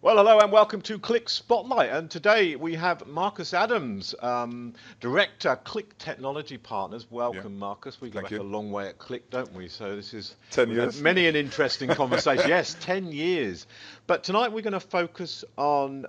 Well, hello and welcome to Qlik Spotlight. And today we have Marcus Adams, Director, Qlik Technology Partners. Yeah, Welcome, Marcus. We go thank back a you. long way at Qlik, don't we? So this is 10 we've had years. many an interesting conversation. Yes, 10 years. But tonight we're going to focus on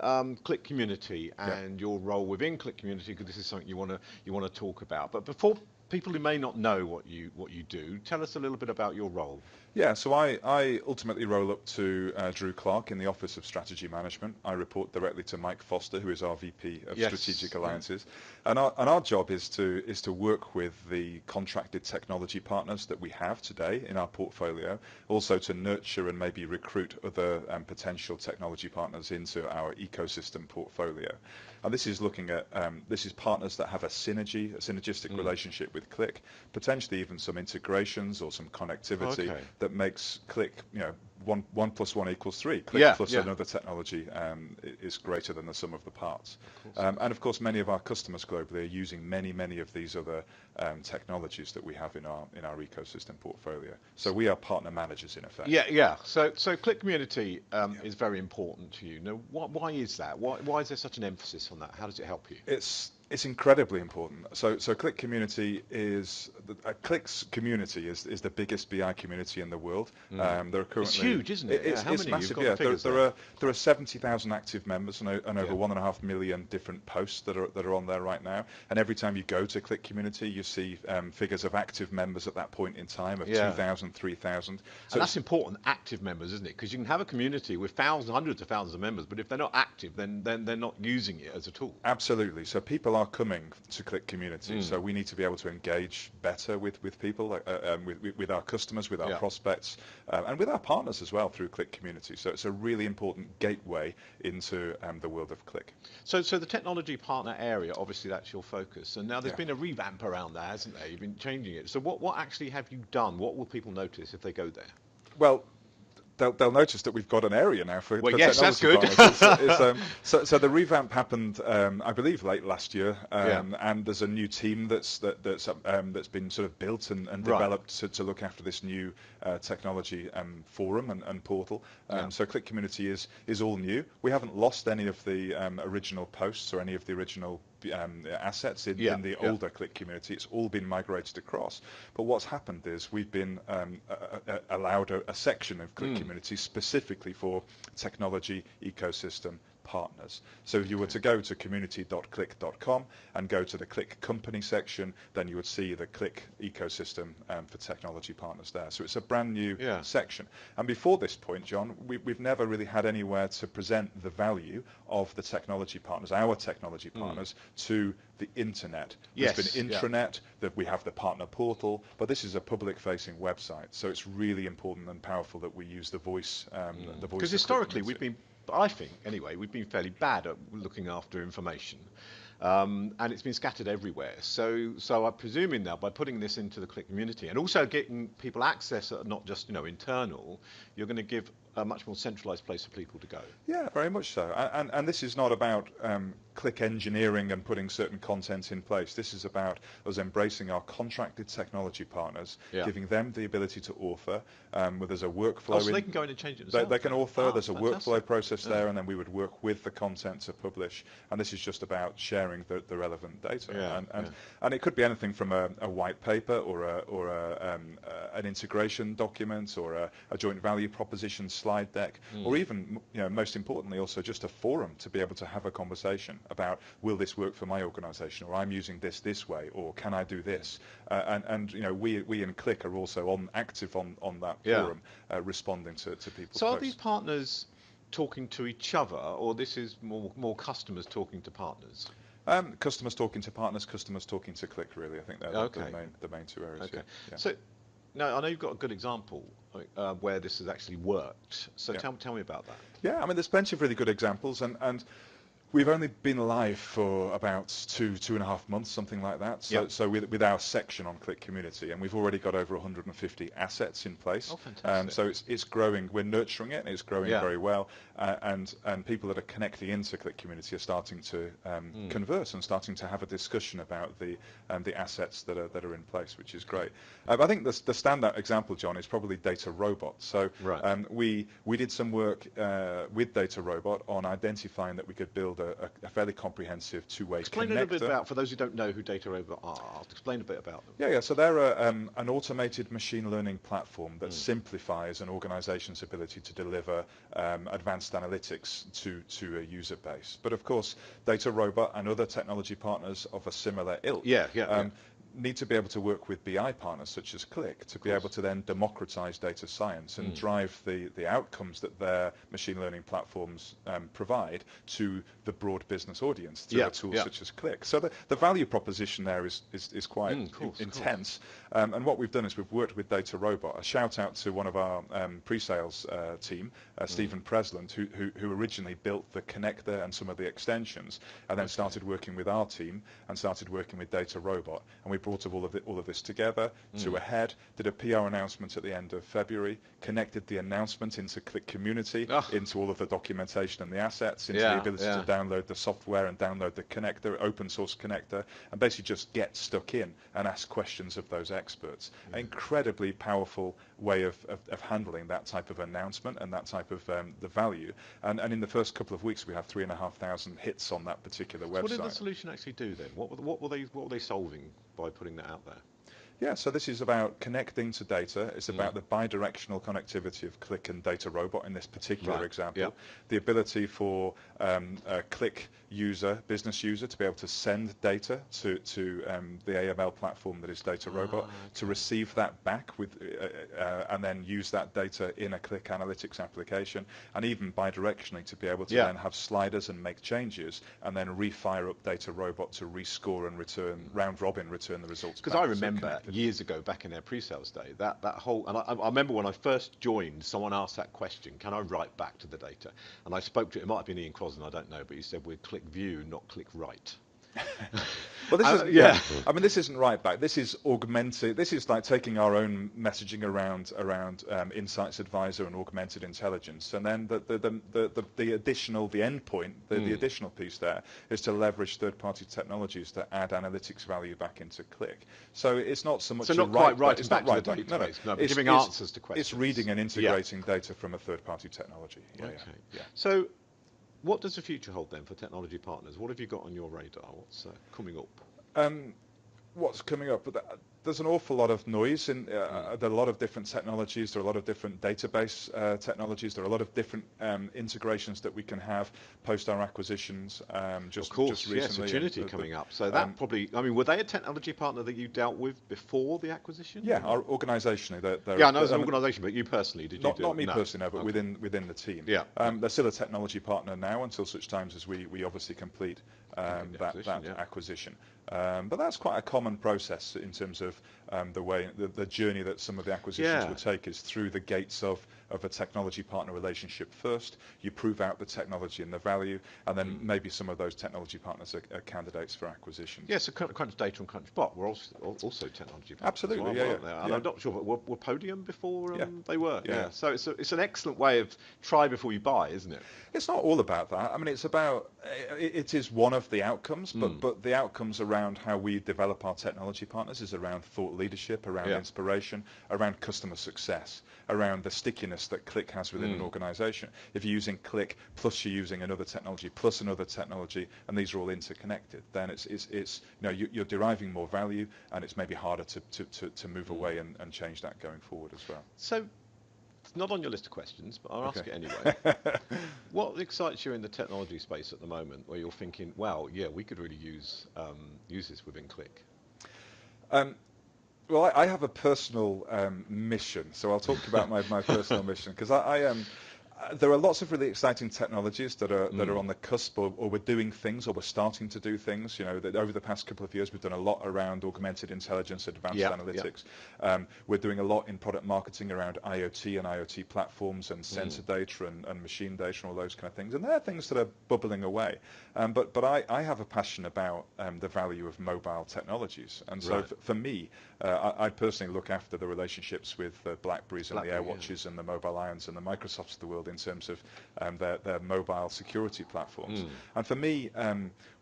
Qlik Community Yeah. and your role within Qlik Community, because this is something you want to talk about. But before people who may not know what you do, tell us a little bit about your role. Yeah, so I ultimately roll up to Drew Clark in the Office of Strategy Management. I report directly to Mike Foster, who is our VP of Strategic Yes. Yeah. Alliances. And our job is to work with the contracted technology partners that we have today in our portfolio, also to nurture and maybe recruit other potential technology partners into our ecosystem portfolio. And this is looking at this is partners that have a synergistic relationship with Qlik, potentially even some integrations or some connectivity Okay. that makes Qlik, one plus one equals three. Qlik Yeah. plus Yeah. another technology is greater than the sum of the parts. Of course. And of course, many of our customers globally are using many of these other technologies that we have in our ecosystem portfolio. So we are partner managers in effect. Yeah, yeah. So Qlik Community is very important to you. Now, why is that? Why is there such an emphasis on that? How does it help you? It's incredibly important. So Qlik Community is Qlik's community is the biggest BI community in the world. There are currently It's huge, isn't it? Yeah, how It's many? You've massive. got the Yeah, figures there are 70,000 active members and over Yeah. 1.5 million different posts that are on there right now. And every time you go to Qlik Community, you see figures of active members at that point in time of Yeah. 2,000, 3,000. So And that's important, active members, isn't it? Because you can have a community with thousands, hundreds of thousands of members, but if they're not active, then they're not using it as a tool. absolutely. So people are coming to Qlik Community. So we need to be able to engage better with people, with our customers, with our Yeah. prospects, and with our partners as well through Qlik Community. So it's a really important gateway into the world of Qlik. So the technology partner area, obviously that's your focus. And now there's Yeah. been a revamp around that, hasn't there? You've been changing it. So what actually have you done? What will people notice if they go there? Well, they'll notice that we've got an area now for Well, yes, that's technology good. partners. So the revamp happened, I believe, late last year, Yeah. and there's a new team that's been sort of built and Right. developed to look after this new technology forum and portal. Yeah. So Qlik Community is all new. We haven't lost any of the original posts or any of the original assets in Yeah. the Yeah. older Qlik Community. It's all been migrated across. But what's happened is we've been allowed a section of Qlik Community specifically for technology ecosystem partners. So if you were to go to community.qlik.com and go to the Qlik company section, then you would see the Qlik ecosystem for technology partners there. So it's a brand new Yeah. section. And before this point, John, we've never really had anywhere to present the value of the technology partners, our technology partners, to the internet. Yes, There's been yeah. intranet, that we have the partner portal, but this is a public-facing website. So it's really important and powerful that we use the voice. The voice. Because of Qlik historically, Community. I think anyway, we've been fairly bad at looking after information. And it's been scattered everywhere. So I'm presuming now by putting this into the Qlik Community and also getting people access that are not just internal, you're going to give a much more centralised place for people to go. Yeah, very much so. And this is not about Qlik engineering and putting certain content in place. This is about us embracing our contracted technology partners, Yeah. giving them the ability to author. Where there's a workflow. So they can go in and change it themselves. They can author. There's a fantastic. workflow process there, and then we would work with the content to publish. And this is just about sharing the relevant data. Yeah, And it could be anything from a white paper or an integration document or a joint value proposition slide deck, or even most importantly also just a forum to be able to have a conversation about, will this work for my organisation, or I'm using this way, or can I do this? And we in Qlik are also active on that Yeah. forum, responding to people's So are posts. these partners talking to each other, or this is more customers talking to partners? Customers talking to partners, customers talking to Qlik. Really, I think they're Okay. the main two areas. Okay. Yeah. So now I know you've got a good example where this has actually worked. So Yeah. tell me about that. Yeah, I mean, there's plenty of really good examples, and We've only been live for about 2.5 months, something like that. So, Yep. so with our section on Qlik Community, and we've already got over 150 assets in place. Oh, fantastic. So it's growing. We're nurturing it, and it's growing Yeah. very well. And people that are connecting into Qlik Community are starting to converse and starting to have a discussion about the assets that are in place, which is great. I think the standout example, John, is probably Data Robot. So Right. we did some work with Data Robot on identifying that we could build a fairly comprehensive two-way Explain a connector. little bit about, for those who don't know who Data Robot are, explain a bit about them. Yeah. So they're an automated machine learning platform that simplifies an organization's ability to deliver advanced analytics to a user base. But of course, Data Robot and other technology partners of a similar ilk Yeah. need to be able to work with BI partners such as Qlik to be able to then democratize data science and drive the outcomes that their machine learning platforms provide to the broad business audience through a tool such as Qlik. So the value proposition there is quite intense. And what we've done is we've worked with Data Robot. A shout out to one of our pre-sales team, Stephen Presland, who originally built the connector and some of the extensions, and then started working with our team and started working with Data Robot. And we brought all of this together to a head, did a PR announcement at the end of February, connected the announcement into Qlik Community, into all of the documentation and the assets, into the ability to download the software and download the connector, open source connector, and basically just get stuck in and ask questions of those experts. An incredibly powerful way of handling that type of announcement and that type of the value. And in the first couple of weeks, we have 3,500 hits on that particular website. What did the solution actually do then? What were they solving by putting that out there? Yeah, so this is about connecting to data. It's about the bi-directional connectivity of Qlik and Data Robot in this particular example. Yep. The ability for a Qlik user, business user, to be able to send data to the AML platform that is Data Robot, to receive that back with, and then use that data in a Qlik analytics application, and even bi-directionally to be able to then have sliders and make changes, and then refire up Data Robot to rescore and return, round robin, return the results back. Because I remember years ago, back in their pre-sales day, that whole, and I remember when I first joined, someone asked that question, can I write back to the data? And I spoke to, it might have been Ian Crossan, I don't know, but he said we're Qlik View, not Qlik Write. Well, this I mean, this isn't right back. This is augmented. This is like taking our own messaging around Insights Advisor and augmented intelligence, and then the additional, the endpoint, the additional piece there is to leverage third-party technologies to add analytics value back into Qlik. So it's not so much. So not quite writing back to the database. database, no, but it's giving answers to questions. It's reading and integrating data from a third-party technology. Yeah. So, what does the future hold then for technology partners? What have you got on your radar? What's coming up? What's coming up? There's an awful lot of noise, and there are a lot of different technologies. There are a lot of different database technologies. There are a lot of different integrations that we can have post our acquisitions. Just recently, Trinity coming up. So that probably, I mean, were they a technology partner that you dealt with before the acquisition? Yeah, our organisationally. I know as an organisation, but you personally, did you do it? Not me personally, no, but within the team. Yeah. They're still a technology partner now until such times as we obviously complete that acquisition. But that's quite a common process in terms of the journey that some of the acquisitions would take is through the gates of a technology partner relationship first. You prove out the technology and the value, and then maybe some of those technology partners are candidates for acquisition. Yes, so Crunch Data and CrunchBot were also technology partners. Absolutely, And I'm not sure, but were Podium before they were? Yeah. So it's an excellent way of try before you buy, isn't it? It's not all about that. I mean, it's about, it is one of the outcomes, but the outcomes around how we develop our technology partners is around thought leadership, around inspiration, around customer success, around the stickiness that Qlik has within an organization. If you're using Qlik plus you're using another technology plus another technology, and these are all interconnected, then it's you're deriving more value, and it's maybe harder to move away and change that going forward as well. So, it's not on your list of questions, but I'll ask it anyway. What excites you in the technology space at the moment, where you're thinking, well, yeah, we could really use this within Qlik? Well, I have a personal mission, so I'll talk about my personal mission, because There are lots of really exciting technologies that are on the cusp, or we're doing things, or we're starting to do things. You know, that over the past couple of years, we've done a lot around augmented intelligence, advanced analytics. We're doing a lot in product marketing around IoT and IoT platforms and sensor data and machine data and all those kind of things. And they're things that are bubbling away. But I have a passion about the value of mobile technologies. And so for me, I personally look after the relationships with the BlackBerries and the AirWatches and the Mobile Irons and the Microsofts of the world in terms of their mobile security platforms. And for me,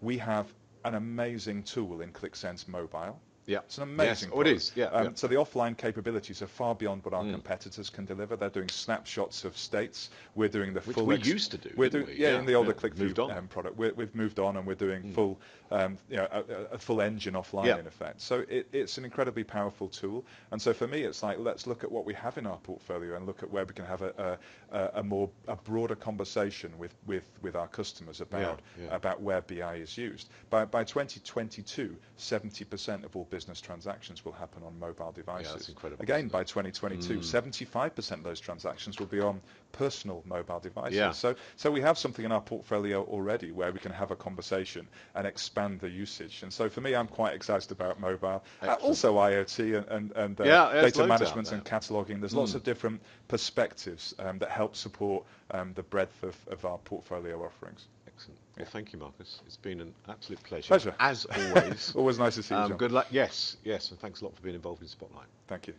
we have an amazing tool in QlikSense Mobile. Yeah, it's an amazing product. It is. Yeah, So the offline capabilities are far beyond what our competitors can deliver. They're doing snapshots of states. We're doing the Which full. we used to do. We're doing, in the older QlikView product. We've moved on, and we're doing full, a full engine offline in effect. So it's an incredibly powerful tool. And so for me, it's like, let's look at what we have in our portfolio and look at where we can have a broader conversation with our customers about where BI is used. By 2022, 70% of all business transactions will happen on mobile devices. Yeah, that's incredible. Again, by 2022, 75% of those transactions will be on personal mobile devices. Yeah. So we have something in our portfolio already where we can have a conversation and expand the usage. And so for me, I'm quite excited about mobile. Also IoT and data management and cataloging. There's lots of different perspectives that help support the breadth of our portfolio offerings. Excellent. Well, thank you, Marcus. It's been an absolute pleasure. Pleasure. As always. Always nice to see you, John. Good luck. Yes, and thanks a lot for being involved in Spotlight. Thank you.